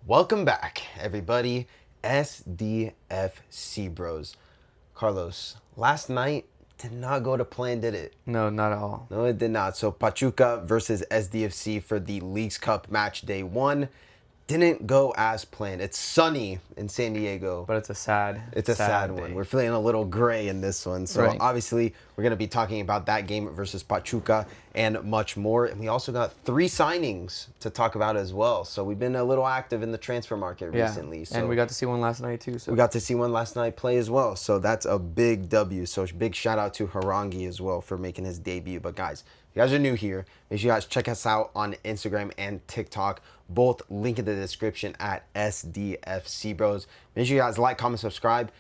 Welcome back, everybody. SDFC Bros. Carlos, last night did not go to plan, did it? No, not at all. No, it did not. So Pachuca versus SDFC for the Leagues Cup match day one didn't go as planned. It's sunny in San Diego. But it's a sad, It's a sad one. day. We're feeling a little gray in this one. So Right. obviously we're going to be talking about that game versus Pachuca and much more. And we also got 3 signings to talk about as well. So we've been a little active in the transfer market Yeah. recently. So And we got to see one last night too. So we got to see one last night play as well. So that's a big W. So big shout out to Harangi as well for making his debut. But guys, if you guys are new here, make sure you guys check us out on Instagram and TikTok. Both link in the description at SDFC Bros. Make sure you guys like, comment, subscribe,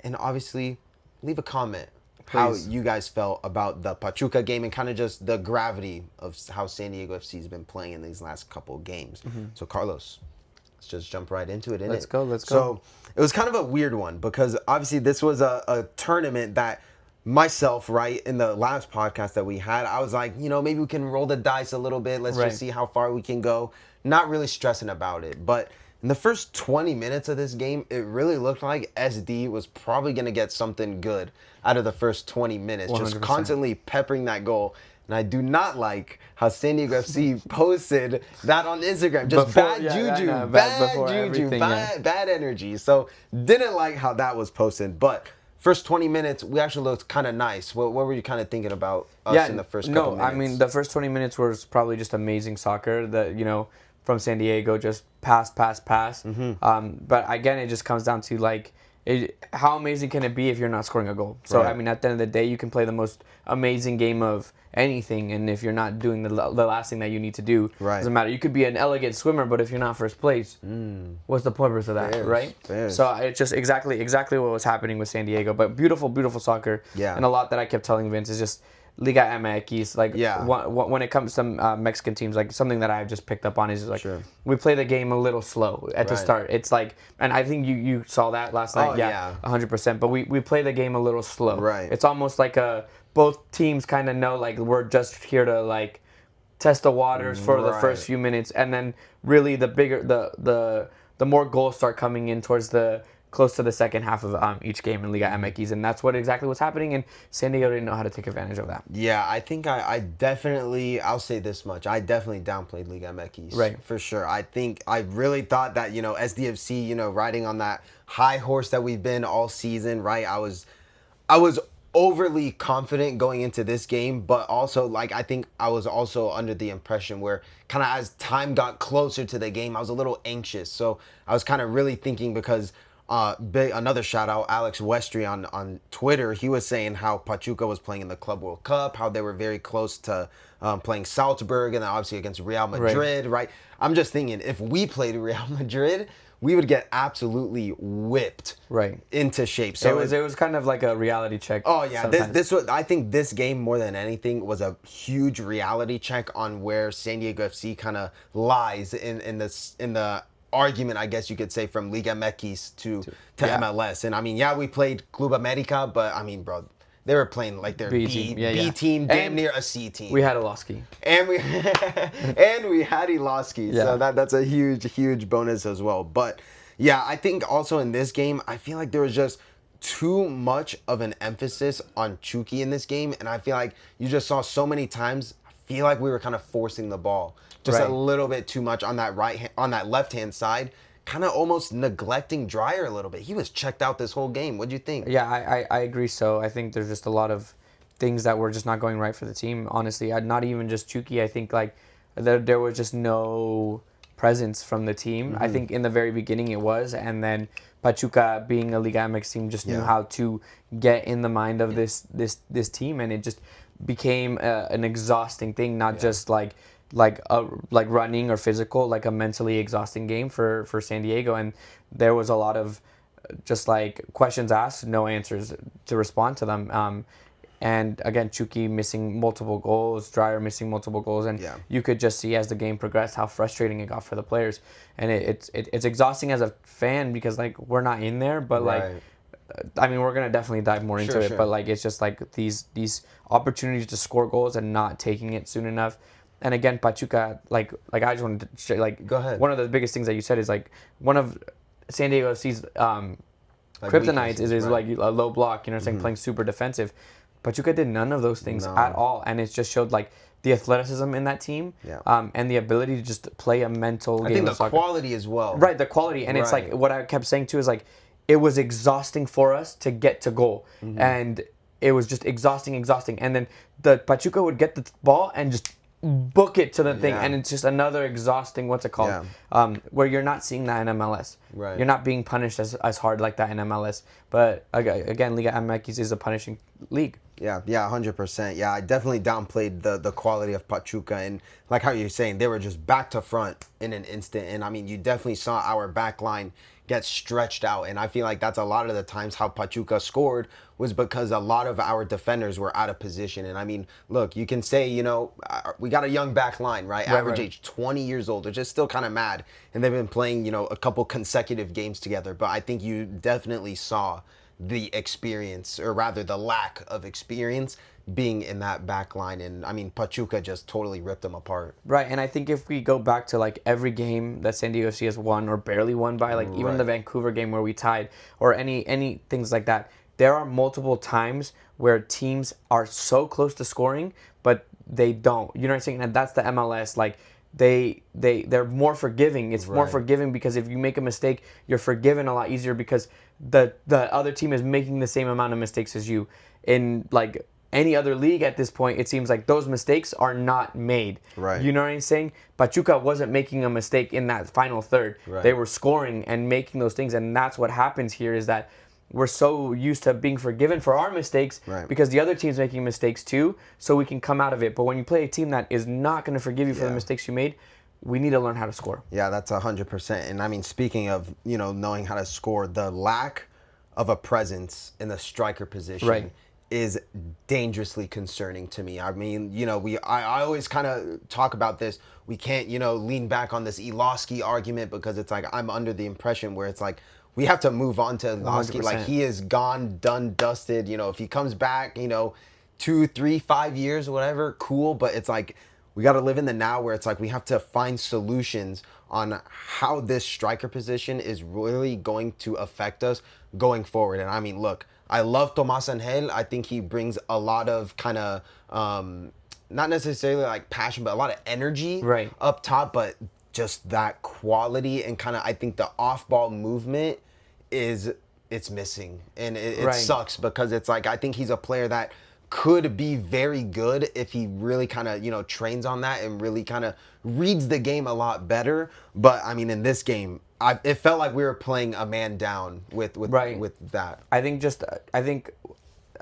and obviously leave a comment how Please. you guys felt about the Pachuca game and kind of just the gravity of how San Diego FC has been playing in these last couple of games. So Carlos, let's just jump right into it. Let's go. So it was kind of a weird one because obviously this was a tournament that myself, right, in the last podcast that we had, I was like, maybe we can roll the dice a little bit. Let's Right. just see how far we can go. Not really stressing about it. But in the first 20 minutes of this game, it really looked like SD was probably going to get something good out of the first 20 minutes. Just 100%. constantly peppering that goal. And I do not like how San Diego FC posted that on Instagram. Just Before- bad yeah, I juju, know, bad before juju, everything, bad energy. So didn't like how that was posted. But first 20 minutes, we actually looked kind of nice. What were you kind of thinking about us in the first couple minutes? I mean, the first 20 minutes was probably just amazing soccer that, from San Diego, just pass. But again, it just comes down to how amazing can it be if you're not scoring a goal? So, Right. I mean, at the end of the day, you can play the most amazing game of anything, and if you're not doing the last thing that you need to do, Right. doesn't matter. You could be an elegant swimmer, but if you're not first place, what's the purpose of that, Fairs, right? fairs. So it's just exactly what was happening with San Diego. But beautiful soccer. Yeah. And a lot that I kept telling Vince is just Liga MX. Yeah. When it comes to Mexican teams, like something that I've just picked up on is like Sure. we play the game a little slow at the Right. start. It's like, and I think you saw that last night. Oh, yeah. 100%. But we play the game a little slow. Right. It's almost like both teams kind of know like we're just here to like test the waters for the Right. first few minutes, and then really the more goals start coming in towards the close to the second half of each game in Liga MX, and that's what exactly was happening. And San Diego didn't know how to take advantage of that. Yeah, I think I definitely, I'll say this much. I definitely downplayed Liga MX. Right. For sure. I really thought that, SDFC, riding on that high horse that we've been all season, right? I was overly confident going into this game, but also, I think I was also under the impression where kind of as time got closer to the game, I was a little anxious. So I was kind of really thinking because another shout out, Alex Westry on Twitter. He was saying how Pachuca was playing in the Club World Cup, how they were very close to playing Salzburg, and then obviously against Real Madrid, right? I'm just thinking if we played Real Madrid, we would get absolutely whipped Right. into shape. So it was kind of like a reality check. Oh yeah, sometimes. this was. I think this game more than anything was a huge reality check on where San Diego FC kind of lies in the argument, I guess you could say, from Liga MX to yeah. MLS. And I mean, yeah, we played Club America, but I mean, bro, they were playing like their B B team. Yeah. team, damn And near a C team. We had a Losky. And we and we had Iloski, Yeah. so that's a huge bonus as well. But yeah, I think also in this game, I feel like there was just too much of an emphasis on Chucky in this game, and I feel like you just saw so many times. I feel like we were kind of forcing the ball just Right. a little bit too much on that on that left hand side. Kind of almost neglecting Dreyer a little bit. He was checked out this whole game. What'd you think? Yeah, I agree. So I think there's just a lot of things that were just not going right for the team. Honestly, not even just Chucky. I think there was just no presence from the team. I think in the very beginning it was, and then Pachuca, being a Liga MX team, just knew Yeah. how to get in the mind of this team, and it just became an exhausting thing. Not just like running or physical, like a mentally exhausting game for San Diego. And there was a lot of just questions asked, no answers to respond to them. And again, Chucky missing multiple goals, Dreyer missing multiple goals, and Yeah. you could just see as the game progressed how frustrating it got for the players. And it's exhausting as a fan because we're not in there, but Right. I mean, we're gonna definitely dive more into it, Sure. but it's just these opportunities to score goals and not taking it soon enough. and again, Pachuca, like I just wanted to say, like, Go ahead. one of the biggest things that you said is like one of San Diego FC's Like kryptonites weaknesses, is right. like a low block, you know what I'm saying, playing super defensive. Pachuca did none of those things No. at all, and it just showed like the athleticism in that team, Yeah. and the ability to just play a mental I game think the of soccer. quality as well. Right, the quality, and it's like Right. what I kept saying too is like it was exhausting for us to get to goal, and it was just exhausting, and then the Pachuca would get the ball and just book it to the thing, Yeah. and it's just another exhausting, what's it called, Yeah. where you're not seeing that in MLS. Right. You're not being punished as hard like that in MLS. But again, Liga MX is a punishing league. Yeah, 100%. Yeah, I definitely downplayed the quality of Pachuca, and like how you're saying, they were just back to front in an instant. And I mean, you definitely saw our back line get stretched out, and I feel like that's a lot of the times how Pachuca scored was because a lot of our defenders were out of position. And I mean, look, you can say, we got a young back line, right? Average right. age 20 years old, which is still kind of mad, and they've been playing, a couple consecutive games together. But I think you definitely saw the experience, or rather the lack of experience, being in that back line. And I mean, Pachuca just totally ripped them apart. Right, and I think if we go back to like every game that San Diego FC has won or barely won by, like even the Right. Vancouver game where we tied, or any things like that, there are multiple times where teams are so close to scoring, but they don't. You know what I'm saying? And that's the MLS. Like they're more forgiving. It's more Right. forgiving because if you make a mistake, you're forgiven a lot easier because the other team is making the same amount of mistakes as you. In like any other league at this point, it seems like those mistakes are not made. Right. You know what I'm saying? Pachuca wasn't making a mistake in that final third. Right. They were scoring and making those things, and that's what happens here is that we're so used to being forgiven for our mistakes Right. because the other team's making mistakes too, so we can come out of it. But when you play a team that is not going to forgive you for the Yeah. mistakes you made, we need to learn how to score. Yeah, that's 100%. And I mean, speaking of, knowing how to score, the lack of a presence in the striker position Right. is dangerously concerning to me. I mean, I always kind of talk about this. We can't, lean back on this Iloski argument because it's like I'm under the impression where it's like we have to move on to Iloski. Like 100%. he is gone, done, dusted. If he comes back, 2, 3, 5 years, whatever, cool. But it's like we got to live in the now where it's like we have to find solutions on how this striker position is really going to affect us going forward. And I mean, look, I love Tomas Angel. I think he brings a lot of kind of, not necessarily like passion, but a lot of energy Right. up top. But just that quality and kind of, I think the off-ball movement it's missing. And it Right. sucks because it's like, I think he's a player that could be very good if he really kind of, trains on that and really kind of reads the game a lot better. But I mean, in this game, it felt like we were playing a man down with Right. that.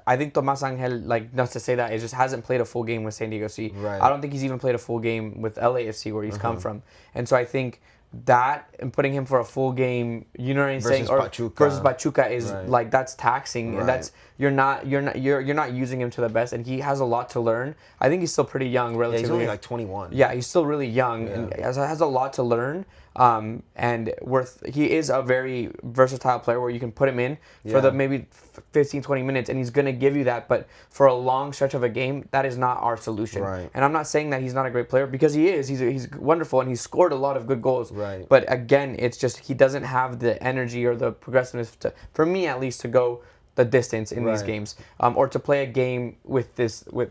I think Tomas Angel, like, not to say that, it just hasn't played a full game with San Diego FC. Right. I don't think he's even played a full game with LAFC where he's come from. And so I think that and putting him for a full game, you know what I'm saying, versus Pachuca is Right. like that's taxing, and Right. that's you're not using him to the best, and he has a lot to learn. I think he's still pretty young, Yeah, relatively. he's only like 21. Yeah, he's still really young and has a lot to learn. And he is a very versatile player where you can put him in for the maybe 15, 20 minutes and he's going to give you that. But for a long stretch of a game, that is not our solution. Right. And I'm not saying that he's not a great player because he is. He's wonderful and he's scored a lot of good goals. Right. But again, it's just he doesn't have the energy or the progressiveness, for me at least, to go the distance in these Right. games, or to play a game with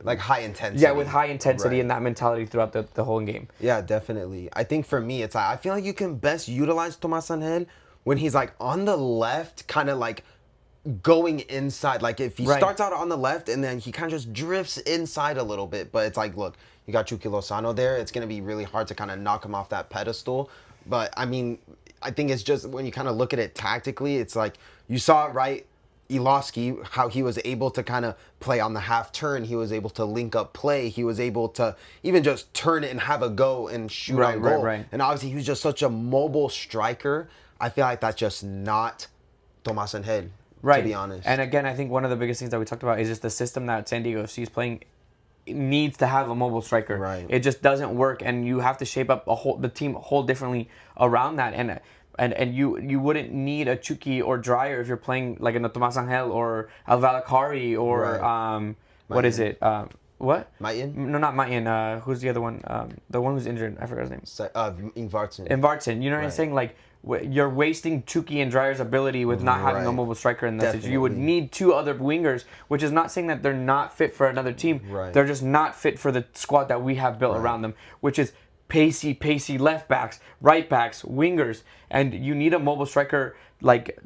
Like high intensity. yeah, with high intensity Right. and that mentality throughout the whole game. Yeah, definitely. I think for me, it's like I feel like you can best utilize Tomas Angel when he's like on the left, kind of like going inside. Like if he Right. starts out on the left and then he kind of just drifts inside a little bit. But it's like, look, you got Chucky Lozano there. It's going to be really hard to kind of knock him off that pedestal. But I mean, I think it's just when you kind of look at it tactically, it's like you saw it right. Iloski, how he was able to kind of play on the half turn. He was able to link up play. He was able to even just turn it and have a go and shoot Right, on goal. right. And obviously, he was just such a mobile striker. I feel like that's just not Tomas Angel, to be honest. And again, I think one of the biggest things that we talked about is just the system that San Diego FC is playing needs to have a mobile striker. Right. It just doesn't work, and you have to shape up the team whole differently around that. And you wouldn't need a Chucky or Dreyer if you're playing like in the Tomas Angel or El Valakari or Right. what is it? What? Mayan? No, not Mayan. Who's the other one? The one who's injured. I forgot his name. Invartson. Invartson. You know what I'm saying? Like, you're wasting Chucky and Dryer's ability with not having a mobile striker in this. You would need two other wingers, which is not saying that they're not fit for another team. Right. They're just not fit for the squad that we have built around them, which is pacey left backs, right backs, wingers, and you need a mobile striker like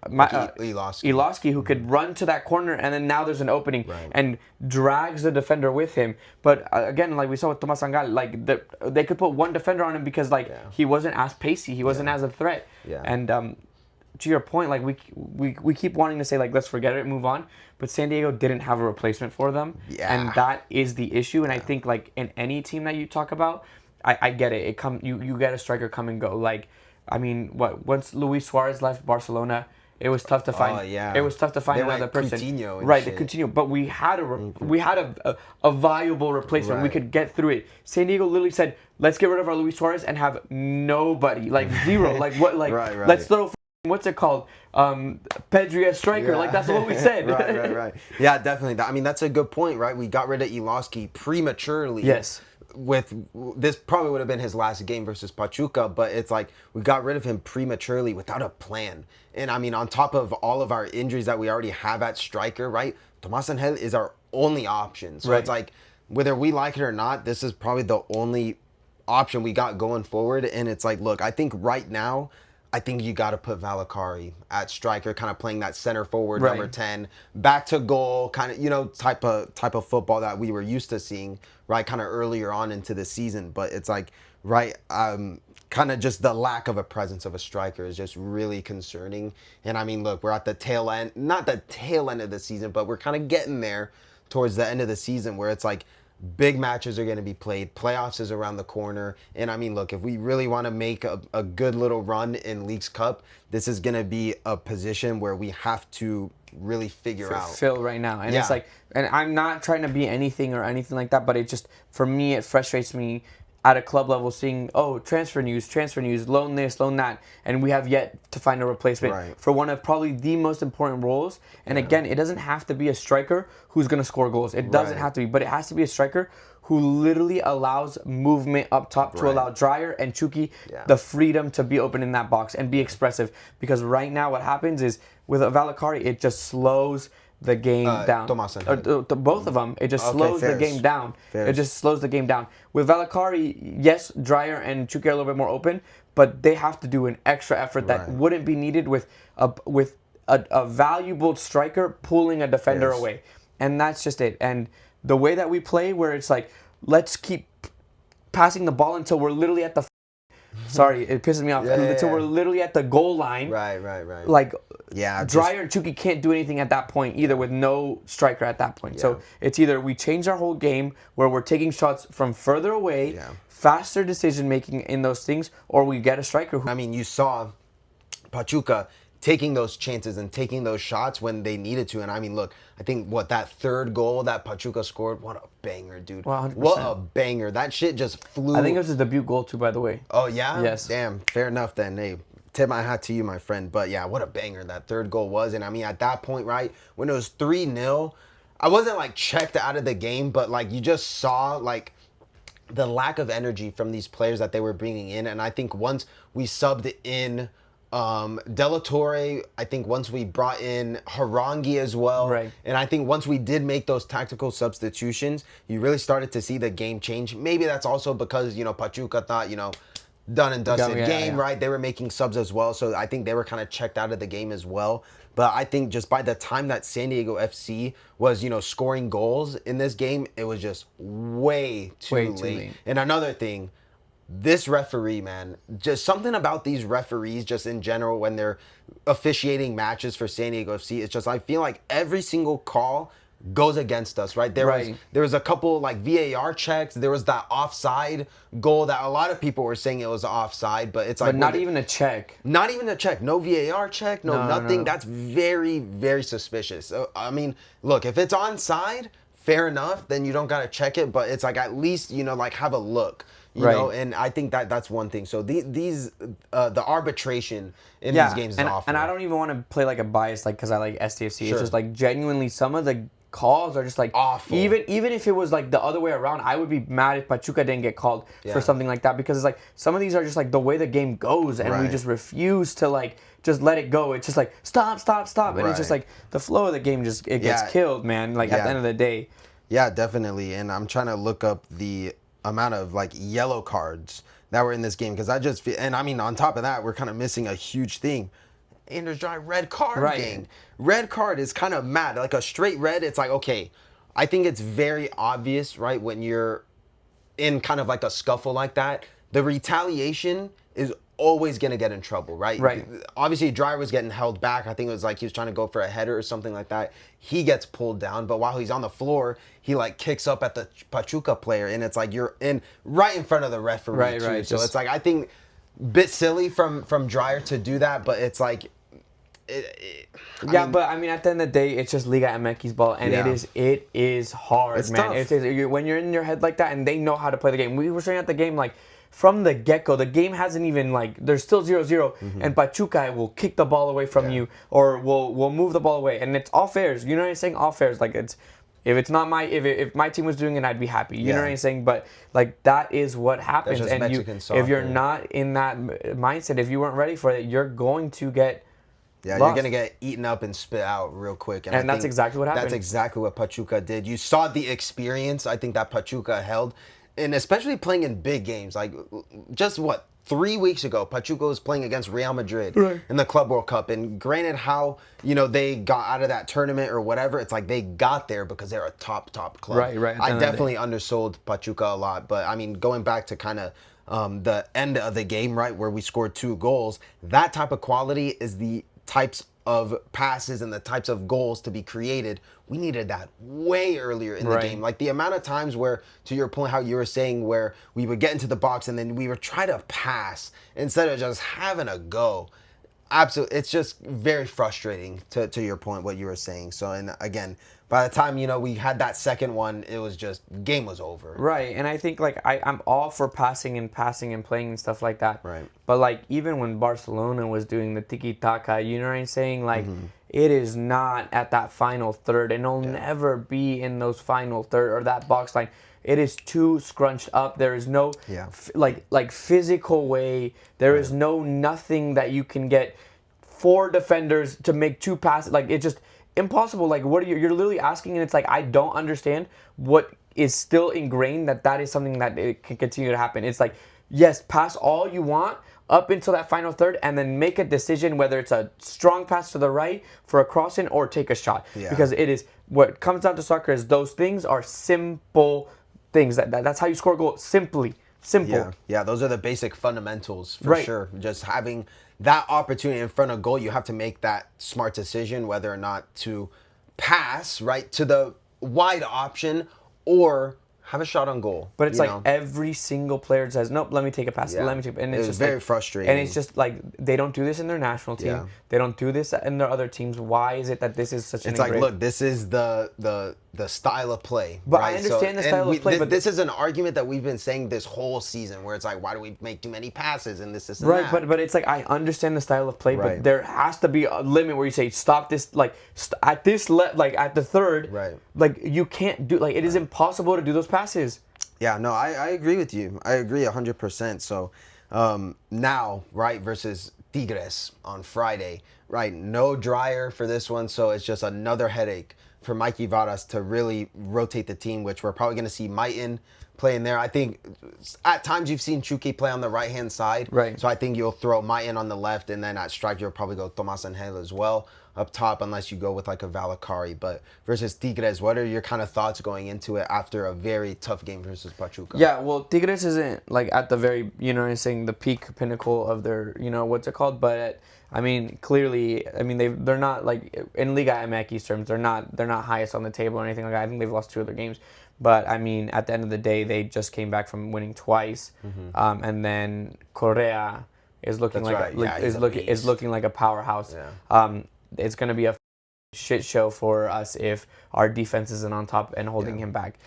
Ilosky, who could run to that corner, and then now there's an opening and drags the defender with him. But again, like we saw with Tomas Sangal, like they could put one defender on him because he wasn't as pacey, he wasn't as a threat. Yeah. And to your point, like we keep wanting to say like let's forget it, move on, but San Diego didn't have a replacement for them, and that is the issue. And I think like in any team that you talk about, I get it. You get a striker come and go. Like I mean, once Luis Suarez left Barcelona, it was tough to find. It was tough to find another person. Coutinho. But we had a viable replacement. We could get through it. San Diego literally said, "Let's get rid of our Luis Suarez and have nobody, like zero, like what, like let's throw." What's it called? Pedri as striker. Like that's what we said. right. Yeah, definitely. I mean, that's a good point, right? We got rid of Ilosky prematurely. Yes. With this probably would have been his last game versus Pachuca, but it's like we got rid of him prematurely without a plan. And I mean, on top of all of our injuries that we already have at striker, right? Tomas Angel is our only option. So it's like whether we like it or not, this is probably the only option we got going forward. And it's like, look, I think right now, I think you got to put Valakari at striker, kind of playing that center forward, number 10, back to goal, kind of, type of football that we were used to seeing, right, kind of earlier on into the season. But it's like, kind of just the lack of a presence of a striker is just really concerning. And I mean, look, we're at the tail end, not the tail end of the season, but we're kind of getting there towards the end of the season where it's like, big matches are going to be played. Playoffs is around the corner. And I mean, look, if we really want to make a good little run in Leagues Cup, this is going to be a position where we have to really figure out. Fill right now. And it's like, and I'm not trying to be anything or anything like that, but it just, for me, it frustrates me at a club level seeing, transfer news, loan this, loan that, and we have yet to find a replacement for one of probably the most important roles. And again, it doesn't have to be a striker who's going to score goals. It doesn't have to be, but it has to be a striker who literally allows movement up top to allow Dreyer and Chucky the freedom to be open in that box and be expressive. Because right now what happens is with a Valakari, it just slows the game down. Both of them, it just slows the game down. It just slows the game down. With Valakari, yes, Dreyer and Chucky are a little bit more open, but they have to do an extra effort that wouldn't be needed with a valuable striker pulling a defender away. And that's just it. And the way that we play, where it's like, let's keep passing the ball until we're literally at the sorry, it pisses me off. Until we're literally at the goal line. Right. Like, Dreyer and Chucky can't do anything at that point either with no striker at that point. So it's either we change our whole game where we're taking shots from further away, faster decision making in those things, or we get a striker who... I mean, you saw Pachuca taking those chances and taking those shots when they needed to. And I mean, look, I think that third goal that Pachuca scored, what a banger, dude. 100%. What a banger. That shit just flew. I think it was his debut goal too, by the way. Oh, yeah? Yes. Damn, fair enough then. Hey, tip my hat to you, my friend. But yeah, what a banger that third goal was. And I mean, at that point, right, when it was 3-0, I wasn't like checked out of the game, but like you just saw like the lack of energy from these players that they were bringing in. And I think once we subbed in De La Torre, I think once we brought in Harangi as well, and I think once we did make those tactical substitutions, you really started to see the game change. Maybe that's also because, Pachuca thought, done and dusted game, right? They were making subs as well, so I think they were kind of checked out of the game as well. But I think just by the time that San Diego FC was, scoring goals in this game, it was just way too late. And another thing, this referee, man, just something about these referees just in general when they're officiating matches for San Diego FC, it's just I feel like every single call goes against us, right? There was a couple like VAR checks. There was that offside goal that a lot of people were saying it was offside, but it's like... But not even a check. Not even a check. No VAR check, no nothing. No. That's very, very suspicious. So, I mean, look, if it's onside, fair enough, then you don't got to check it, but it's like at least, like have a look. You know, and I think that's one thing. So the arbitration in these games is awful. And I don't even want to play like a bias, like because I like STFC. It's just like genuinely some of the calls are just like Awful. Even if it was like the other way around, I would be mad if Pachuca didn't get called for something like that, because it's like some of these are just like the way the game goes, and we just refuse to like just let it go. It's just like stop, and it's just like the flow of the game just gets killed, man. Like at the end of the day. Yeah, definitely. And I'm trying to look up the amount of like yellow cards that were in this game, because I just feel, and I mean, on top of that, we're kind of missing a huge thing. Anders Dry red card game. Red card is kind of mad. Like a straight red, it's like, okay, I think it's very obvious, right? When you're in kind of like a scuffle like that, the retaliation is always going to get in trouble, right? Right. Obviously, Dryer was getting held back. I think it was like he was trying to go for a header or something like that. He gets pulled down, but while he's on the floor, he like kicks up at the Pachuca player, and it's like you're in right in front of the referee too. So it's like, I think bit silly from Dryer to do that, but it's like but I mean, at the end of the day, it's just Liga MX ball, and it is hard, it's man. tough. When you're in your head like that, and they know how to play the game. We were showing at the game like from the get-go. The game hasn't even like there's still 0-0, and Pachuca will kick the ball away from you, or will move the ball away, and it's all fairs. You know what I'm saying? All fairs. Like it's. If my team was doing it, I'd be happy. You know what I'm saying? But like that is what happens, and if you're not in that mindset, if you weren't ready for it, you're going to get lost. You're gonna get eaten up and spit out real quick, and that's exactly what happened. That's exactly what Pachuca did. You saw the experience I think that Pachuca held, and especially playing in big games. Like just 3 weeks ago, Pachuca was playing against Real Madrid in the Club World Cup. And granted, how they got out of that tournament or whatever, it's like they got there because they're a top club. Right. I definitely undersold Pachuca a lot, but I mean, going back to kind of the end of the game, right, where we scored 2 goals, that type of quality is the types of passes and the types of goals to be created. We needed that way earlier in the game. Like the amount of times where, to your point, how you were saying, where we would get into the box and then we would try to pass instead of just having a go. Absolutely. It's just very frustrating to your point, what you were saying. So, and again, by the time, we had that second one, it was just, game was over. Right. And I think like I'm all for passing and playing and stuff like that. Right. But like even when Barcelona was doing the tiki-taka, you know what I'm saying? Like it is not at that final third, and it'll never be in those final third or that box line. It is too scrunched up. There is no like physical way. There is no nothing that you can get 4 defenders to make 2 passes. Like it's just impossible. Like what are you're literally asking, and it's like I don't understand what is still ingrained that is something that it can continue to happen. It's like, yes, pass all you want up until that final third, and then make a decision whether it's a strong pass to the right for a cross-in or take a shot. Because it is what comes down to soccer is those things are simple things. That's how you score a goal. Simple. Yeah, those are the basic fundamentals for sure. Just having that opportunity in front of goal, you have to make that smart decision whether or not to pass right to the wide option or have a shot on goal. But it's like every single player says, nope, let me take a pass. Let me take it. And it's just very like, frustrating. And it's just like they don't do this in their national team. Yeah. They don't do this in their other teams. Why is it that this is such an It's like, look, this is the style of play. But I understand the style of play. But this is an argument that we've been saying this whole season, where it's like, why do we make too many passes and this and that? But it's like I understand the style of play, but there has to be a limit where you say stop this. Like at this at the third, like you can't do it is impossible to do those passes. Yeah, no, I agree with you. I agree 100%. So now, versus Tigres on Friday, no Dryer for this one. So it's just another headache for Mikey Varas to really rotate the team, which we're probably going to see Maitin play in there. I think at times you've seen Chucky play on the right-hand side. So I think you'll throw Maitin on the left, and then at strike you'll probably go Tomas Angel as well up top, unless you go with like a Valakari. But versus Tigres, what are your kind of thoughts going into it after a very tough game versus Pachuca? Yeah, well, Tigres isn't like at the very, what I'm saying, the peak pinnacle of their, what's it called? But I mean, clearly, they're not like in Liga MX terms, they're not highest on the table or anything like that. I think they've lost 2 of their games. But I mean, at the end of the day, they just came back from winning twice, and then Correa is looking is looking like a powerhouse. It's going to be a shit show for us if our defense isn't on top and holding him back.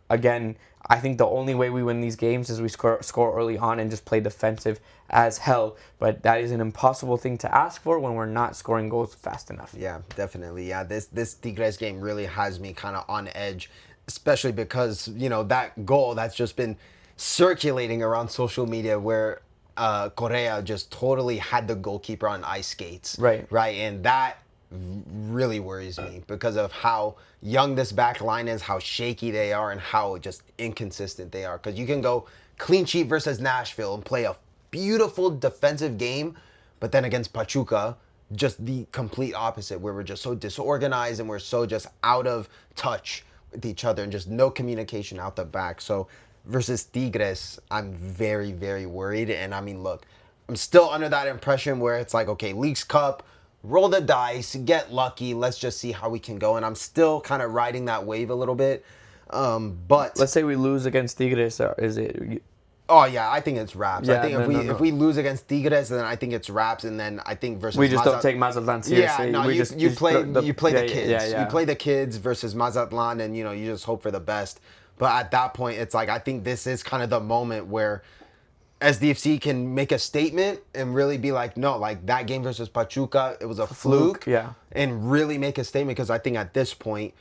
Again, I think the only way we win these games is we score early on and just play defensive as hell. But that is an impossible thing to ask for when we're not scoring goals fast enough. Yeah, definitely. Yeah, this Tigres game really has me kind of on edge, especially because that goal that's just been circulating around social media where Correa just totally had the goalkeeper on ice skates. Right. Right, and that really worries me because of how young this back line is, how shaky they are, and how just inconsistent they are. Because you can go clean sheet versus Nashville and play a beautiful defensive game, but then against Pachuca, just the complete opposite, where we're just so disorganized and we're so just out of touch with each other and just no communication out the back. So versus Tigres, I'm very, very worried. And I mean, look, I'm still under that impression where it's like, okay, Leagues Cup, roll the dice, get lucky. Let's just see how we can go. And I'm still kind of riding that wave a little bit. But Let's say we lose against Tigres. Is it? oh yeah, I think it's wraps. Yeah, I think if we lose against Tigres, then I think it's wraps. And then I think versus We just don't take Mazatlan seriously. Yeah, no, we you play the kids. Yeah. You play the kids versus Mazatlan, and you just hope for the best. But at that point, it's like I think this is kind of the moment where SDFC can make a statement and really be like, no, like that game versus Pachuca, it was a fluke. Yeah. And really make a statement because I think at this point,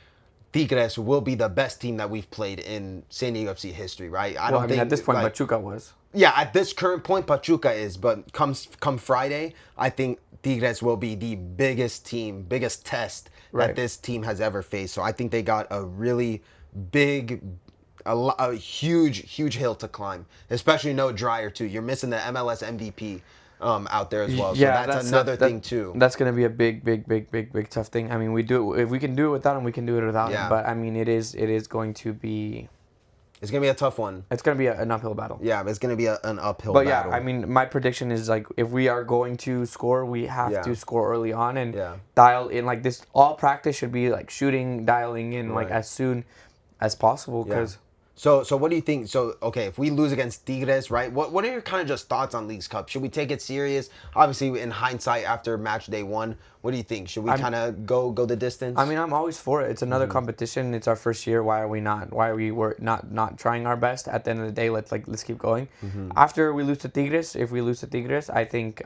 Tigres will be the best team that we've played in San Diego FC history, right? I mean, at this point, Pachuca was. Yeah, at this current point, Pachuca is. But come Friday, I think Tigres will be the biggest team, biggest test that this team has ever faced. So I think they got a really big, a huge hill to climb, especially no Dryer too. You're missing the MLS MVP out there as well. So that's another thing too. That's gonna be a big tough thing. I mean, we do it, if we can do it without him, we can do it without him. But I mean, it is going to be. It's gonna be a tough one. It's gonna be an uphill battle. Yeah, it's gonna be an uphill battle. But yeah, I mean, my prediction is like if we are going to score, we have to score early on and dial in. Like this, all practice should be like shooting, dialing in like as soon as possible because. So what do you think? So, okay, if we lose against Tigres, right, what are your kind of just thoughts on Leagues Cup? Should we take it serious? Obviously, in hindsight, after match day 1, what do you think? Should we kind of go the distance? I mean, I'm always for it. It's another competition. It's our first year. Why are we not? Why are we not trying our best? At the end of the day, let's keep going. After we lose to Tigres, if we lose to Tigres, I think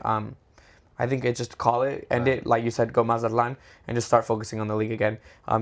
it just call it, end it, like you said, go Mazatlan, and just start focusing on the league again.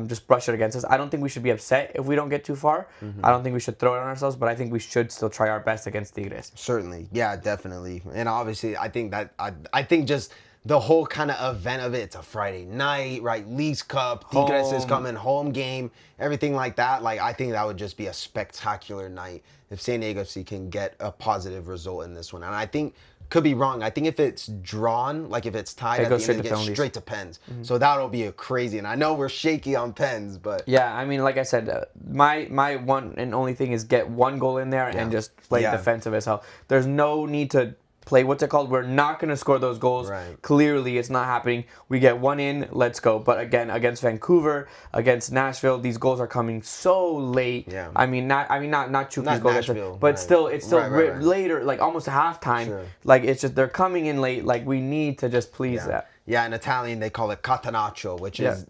Just brush it against us. I don't think we should be upset if we don't get too far. I don't think we should throw it on ourselves, but I think we should still try our best against Tigres. Certainly. Yeah, definitely. And obviously, I think that, I think just the whole kind of event of it, it's a Friday night, right? Leagues Cup, Tigres is coming, home game, everything like that. Like, I think that would just be a spectacular night if San Diego FC can get a positive result in this one. And I think, could be wrong. I think if it's drawn, like if it's tied, it goes straight to pens. So that'll be a crazy. And I know we're shaky on pens, but yeah, I mean, like I said, my one and only thing is get one goal in there and just play defensive as hell. There's no need to play We're not going to score those goals. Right. Clearly, it's not happening. We get one in, let's go. But again, against Vancouver, against Nashville, these goals are coming so late. Yeah. I mean, not Chukwu's goal, Nashville, but still, it's still right. later, like almost halftime. Sure. Like it's just they're coming in late. Like we need to just please that. Yeah, in Italian they call it catenaccio, which is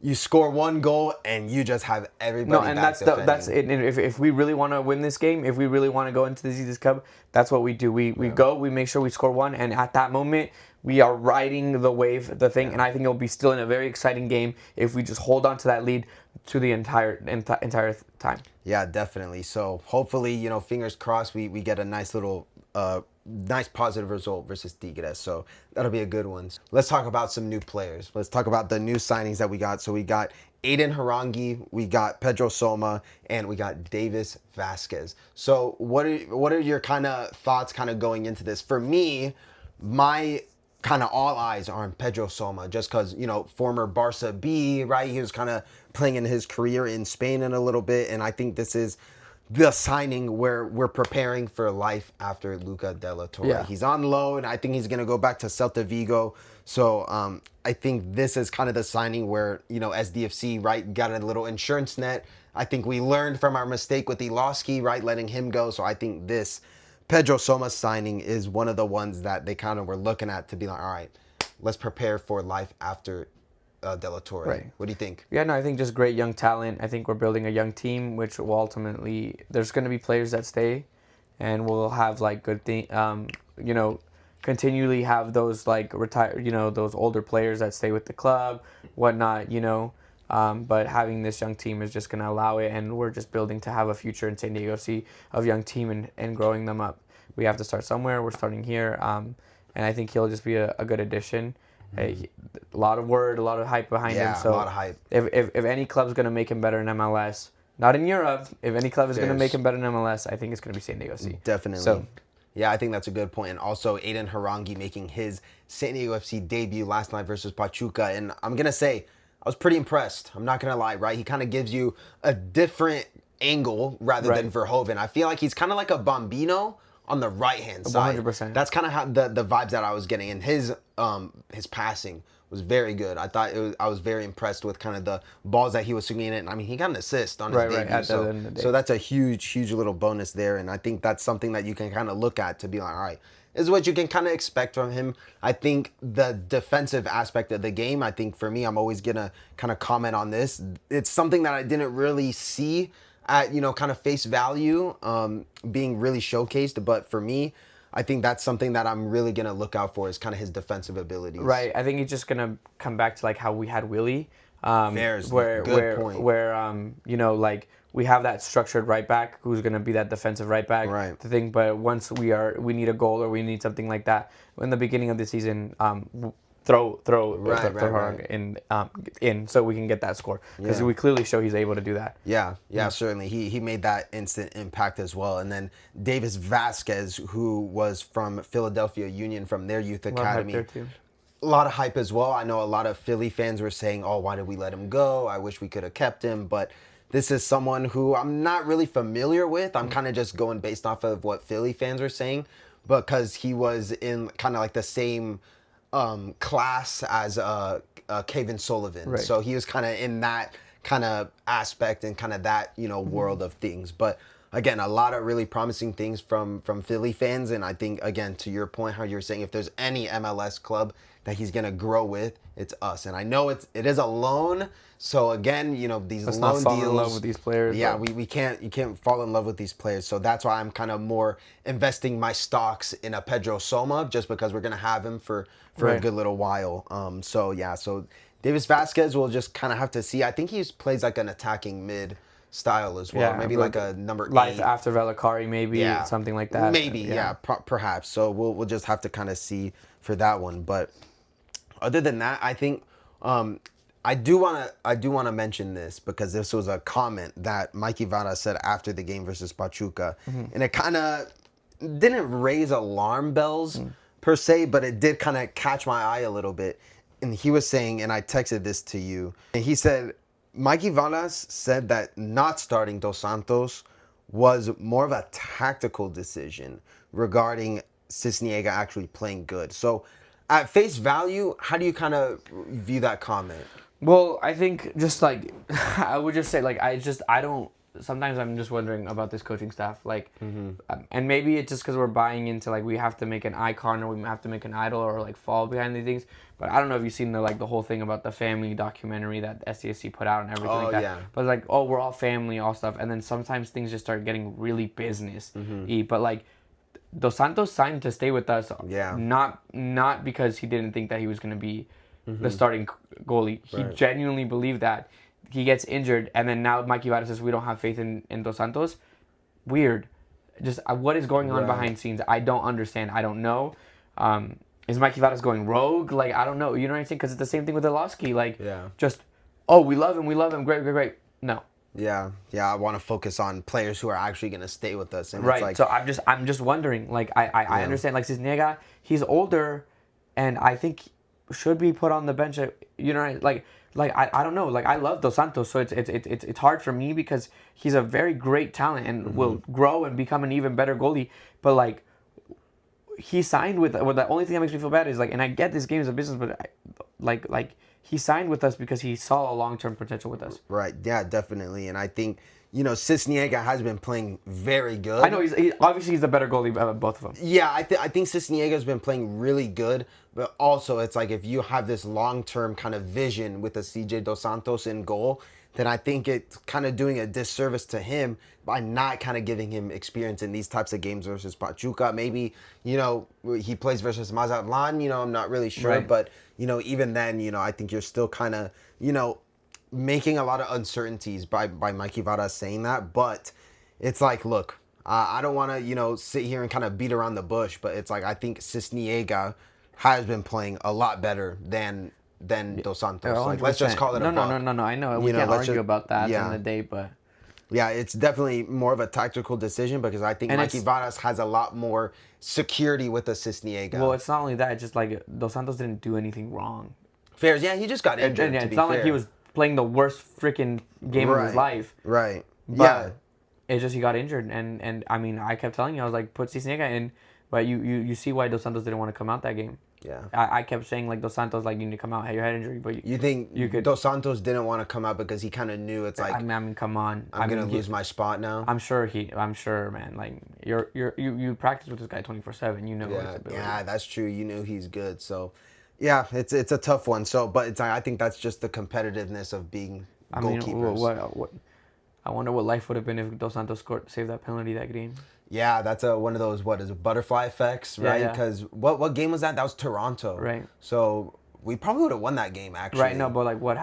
you score one goal and you just have everybody. No, and that's it. And if we really want to win this game, if we really want to go into the Tigres Cup, that's what we do. We go, we make sure we score one, and at that moment we are riding the wave, the thing. And I think it'll be still in a very exciting game if we just hold on to that lead to the entire time. Yeah, definitely. So hopefully, fingers crossed, we get a nice little. Nice positive result versus Tigres. So that'll be a good one. Let's talk about some new players. Let's talk about the new signings that we got. So we got Aiden Harangi, we got Pedro Soma, and we got Davis Vasquez. So what are your kind of thoughts kind of going into this? For me, my kind of all eyes are on Pedro Soma just because, former Barca B, right? He was kind of playing in his career in Spain in a little bit. And I think this is the signing where we're preparing for life after Luca de la Torre. He's on loan. I think he's going to go back to Celta Vigo. So I think this is kind of the signing where, SDFC, right, got a little insurance net. I think we learned from our mistake with Iloski, right, letting him go. So I think this Pedro Soma signing is one of the ones that they kind of were looking at to be like, all right, let's prepare for life after De La Torre. Right. What do you think? Yeah, no, I think just great young talent. I think we're building a young team, which will ultimately there's going to be players that stay, and we'll have like good thing. You know, continually have those like retire. You know, those older players that stay with the club, whatnot. You know, but having this young team is just going to allow it, and we're just building to have a future in San Diego FC of young team and growing them up. We have to start somewhere. We're starting here, and I think he'll just be a good addition. A lot of word, a lot of hype behind him. So a lot of hype. If any club's gonna make him better in MLS, not in Europe, if any club is gonna make him better in MLS, I think it's gonna be San Diego FC. Definitely. So, yeah, I think that's a good point. And also, Aiden Harangi making his San Diego FC debut last night versus Pachuca. And I'm going to say, I was pretty impressed. I'm not going to lie, right? He kind of gives you a different angle rather than Verhoeven. I feel like he's kind of like a Bambino on the right-hand side. 100%. That's kind of how the vibes that I was getting. And his passing was very good. I was very impressed with kind of the balls that he was swinging in. I mean, he got an assist on his debut. at the end of the day. So that's a huge little bonus there. And I think that's something that you can kind of look at to be like, all right, this is what you can kind of expect from him. I think the defensive aspect of the game, I think for me, I'm always going to kind of comment on this. It's something that I didn't really see at, kind of face value being really showcased. But for me, I think that's something that I'm really going to look out for is kind of his defensive abilities. Right. I think he's just going to come back to like how we had Willie. Good point. Like we have that structured right back who's going to be that defensive right back. Right. The thing, but once we need a goal or we need something like that in the beginning of the season, throw Harang in so we can get that score because we clearly show he's able to do that. Yeah, certainly. He made that instant impact as well. And then Davis Vasquez, who was from Philadelphia Union from their youth academy. A lot of hype as well. I know a lot of Philly fans were saying, "Oh, why did we let him go? I wish we could have kept him." But this is someone who I'm not really familiar with. I'm kind of just going based off of what Philly fans were saying, because he was in kind of like the same class as Kevin Sullivan. Right. So he was kind of in that kind of aspect and kind of that, world of things. But again, a lot of really promising things from Philly fans. And I think, again, to your point, how you're saying if there's any MLS club that he's going to grow with, it's us. And I know it is a loan. So again, these Let's loan not fall deals. in love with these players. Yeah, you can't fall in love with these players. So that's why I'm kind of more investing my stocks in a Pedro Soma, just because we're going to have him for a good little while. So Davis Vasquez will just kind of have to see. I think he plays like an attacking mid style as well. Maybe like a number 8. Life after Velicari, maybe something like that. Maybe, perhaps. So we'll just have to kind of see for that one. But other than that, I think I do want to mention this because this was a comment that Mikey Vara said after the game versus Pachuca, and it kind of didn't raise alarm bells per se, but it did kind of catch my eye a little bit. And he was saying, and I texted this to you, and he said, Mikey Valas said that not starting Dos Santos was more of a tactical decision regarding Cisniega actually playing good. So at face value, how do you kind of view that comment? Well, I think just like I would just say like I don't. Sometimes I'm just wondering about this coaching staff, like, and maybe it's just because we're buying into like we have to make an icon or we have to make an idol or like fall behind these things. But I don't know if you've seen the whole thing about the family documentary that SCSC put out and everything like that. Yeah. But like, oh, we're all family, all stuff, and then sometimes things just start getting really business-y. But like, Dos Santos signed to stay with us, not because he didn't think that he was going to be the starting goalie. He genuinely believed that. He gets injured, and then now Mikey Vara says we don't have faith in Dos Santos. Weird. Just what is going on behind scenes? I don't understand. I don't know. Is Mikey Vara going rogue? Like, I don't know. You know what I'm saying? Because it's the same thing with Ilowski. Like, just, we love him. Great. No. Yeah. I want to focus on players who are actually going to stay with us. And right. It's like, so I'm just wondering. Like, I understand. Like, Cisniega, he's older, and I think should be put on the bench. You know, I don't know. Like, I love Dos Santos, so it's hard for me because he's a very great talent and will grow and become an even better goalie. But like, he signed with. Well, the only thing that makes me feel bad is like, and I get this game is a business, but like he signed with us because he saw a long-term potential with us. Right. Yeah, definitely. And I think Cisniega has been playing very good. I know obviously he's the better goalie of both of them. Yeah, I think Cisniega's been playing really good, but also it's like if you have this long-term kind of vision with a CJ Dos Santos in goal, then I think it's kind of doing a disservice to him by not kind of giving him experience in these types of games versus Pachuca. Maybe, he plays versus Mazatlan, I'm not really sure, Right. but, even then, I think you're still kind of, making a lot of uncertainties by Mikey Vara saying that, but it's like, look, I don't want to, sit here and kind of beat around the bush, but it's like I think Cisniega has been playing a lot better than Dos Santos. Like, let's just call it a buck. No. I know we can't argue about that at the end of the day, but yeah, it's definitely more of a tactical decision because I think Mikey Varas has a lot more security with the Cisniega. Well, it's not only that; it's just like Dos Santos didn't do anything wrong. Fairs, yeah, he just got injured. And it's not like he was playing the worst freaking game of his life. Right. But yeah. It's just he got injured, and I mean, I kept telling you, I was like, put Cisniega in, but you see why Dos Santos didn't want to come out that game. Yeah. I kept saying, like, Dos Santos, like, you need to come out, had your head injury, but you think you could. Dos Santos didn't want to come out because he kind of knew it's like, I mean, come on, I'm gonna lose my spot now. I'm sure, man. Like, you practice with this guy 24/7. You know his ability. Yeah, that's true. You knew he's good. So, yeah, it's a tough one. So, but I think that's just the competitiveness of being goalkeepers. What? I wonder what life would have been if Dos Santos saved that penalty that game. Yeah, that's one of those butterfly effects, right? Because what game was that? That was Toronto, right? So we probably would have won that game actually. Right, no, but like what?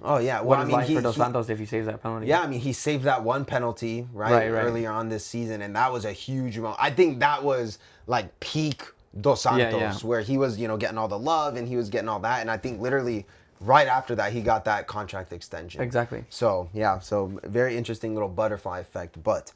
Oh yeah, what is life for Dos Santos if he saves that penalty? Yeah, I mean he saved that one penalty right earlier on this season, and that was a huge amount. I think that was like peak Dos Santos, where he was getting all the love and he was getting all that, and I think literally right after that, he got that contract extension. Exactly. So, yeah. So, very interesting little butterfly effect. But,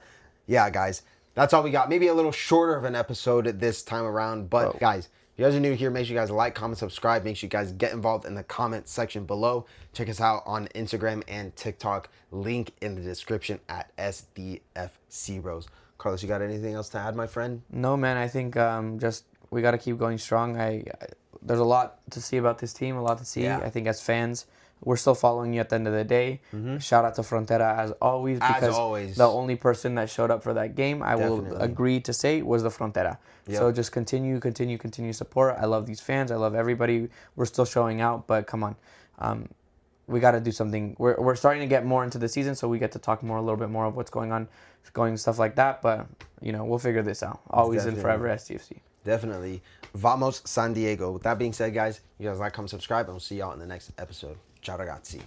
yeah, guys. That's all we got. Maybe a little shorter of an episode this time around. But, guys, if you guys are new here, make sure you guys like, comment, subscribe. Make sure you guys get involved in the comment section below. Check us out on Instagram and TikTok. Link in the description at SDFC Bros. Carlos, you got anything else to add, my friend? No, man. I think just we got to keep going strong. There's a lot to see about this team, a lot to see. I think as fans, we're still following you at the end of the day. Mm-hmm. Shout out to Frontera as always, because the only person that showed up for that game, I will agree to say, was the Frontera. Yep. So just continue support. I love these fans. I love everybody. We're still showing out, but come on. We got to do something. We're starting to get more into the season, so we get to talk a little bit more of what's going on, stuff like that. But, we'll figure this out. Always and forever STFC. Definitely. Vamos San Diego. With that being said, guys, you guys like, comment, subscribe, and we'll see y'all in the next episode. Ciao ragazzi.